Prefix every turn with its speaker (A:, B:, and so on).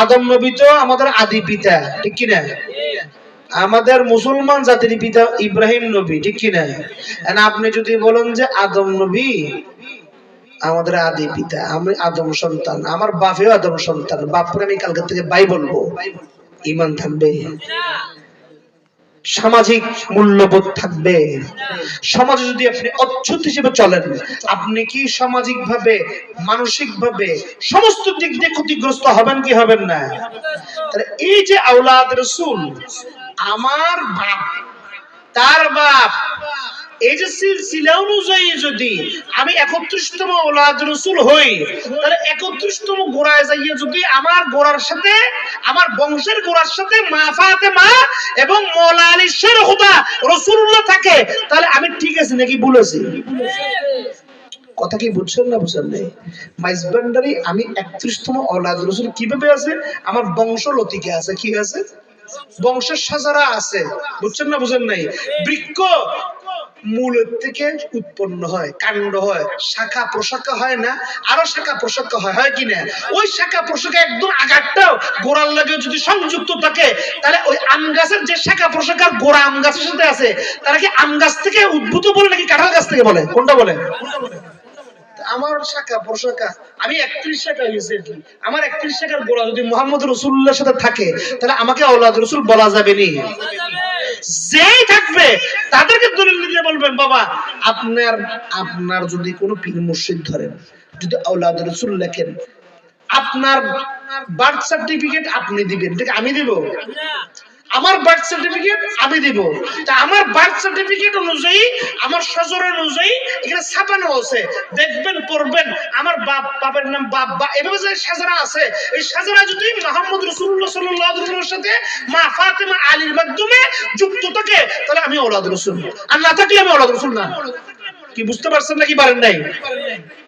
A: আদম নবী তো আমাদের আদি পিতা, ঠিক কিনা? আমাদের মুসলমান জাতির পিতা ইব্রাহিম নবী, ঠিক কিনা? আপনি যদি বলেন যে আদম নবী আমাদের আদি পিতা, আমি আদম সন্তান, আমার বাপেও আদম সন্তান, বাপরে আমি কালকে থেকে ভাই বলবো, ঈমান থাকবে? সামাজিক মূল্যবোধ থাকবে? সমাজে যদি আপনি অচ্ছুত হিসেবে চলেন, আপনি কি সামাজিক ভাবে, মানসিক ভাবে, সমস্ত দিক দিয়ে ক্ষতিগ্রস্ত হবেন কি হবেন না? তাহলে এই যে আওলাদ রাসূল, আমার বাপ, তার বাপ, এই যে সিলসিলা অনুযায়ী যদি আমি 31তম আওলাদ রাসূল হই, তাহলে 31তম গোড়ায় যাইয়ে যদি আমার গোড়ার সাথে, আমার বংশের গোড়ার সাথে মা ফাতেমা এবং মওলা আলী শের খুদা রাসূলুল্লাহ থাকে, তাহলে আমি ঠিক আছি নাকি ভুল আছি? কথা কি বুঝছেন না বুঝছেন না? মাইজবান্ডারি আমি 31তম আওলাদ রাসূল কিভাবে আছে? আমার বংশ লতিকে আছে, কি আছে? বংশের সাজারা আছে, বুঝছেন না বুঝেন নাই? বৃক্ষ মূল থেকে উৎপন্ন হয়, কাণ্ড হয়, শাখা প্রশাখা হয় না? আরো শাখা প্রশাখা হয়, হয় কিনা? ওই শাখা প্রশাখা একদম আগারটাও গোড়ার লাগে যদি সংযুক্ত থাকে, তাহলে ওই আম গাছের যে শাখা প্রশাখার গোড়া আম গাছের সাথে আছে, তারা কি আম গাছ থেকে উদ্ভূত বলে নাকি কাঁঠাল গাছ থেকে বলে? কোনটা বলে? আমার শাখা প্রশাখা, আমি 31 শাখা হয়েছে কি, আমার 31 শাখার গোড়া যদি মুহাম্মদ রাসূলুল্লাহর সাথে থাকে, তাহলে আমাকে আওলাদ রাসূল বলা যাবে নি? যেই থাকবে তাদেরকে দলিল দিয়ে বলবেন, বাবা আপনার আপনার যদি কোনো পীর মুর্শিদ ধরেন, যদি আওলাদ রাসূল লেখেন, আপনার বার্থ সার্টিফিকেট আপনি দিবেন, ঠিক আমি দিব? আমার বার্থ সার্টিফিকেট আমি দিব। তা আমার বার্থ সার্টিফিকেট অনুযায়ী, আমার সজর অনুযায়ী এখানে ছাপানো আছে, দেখবেন পড়বেন, আমার বাবার নাম বাবা, এভাবে যে সাজারা আছে, এই সাজারা যদি মুহাম্মদ রাসূলুল্লাহ সাল্লাল্লাহু আলাইহি ওয়াসাল্লামের সাথে মা ফাতেমা আলীর মাধ্যমে যুক্ত থাকে, তাহলে আমি আওলাদ রাসূল, আর না থাকলে আমি আওলাদ রাসূল না। কি বুঝতে পারছেন নাকি পারেন নাই?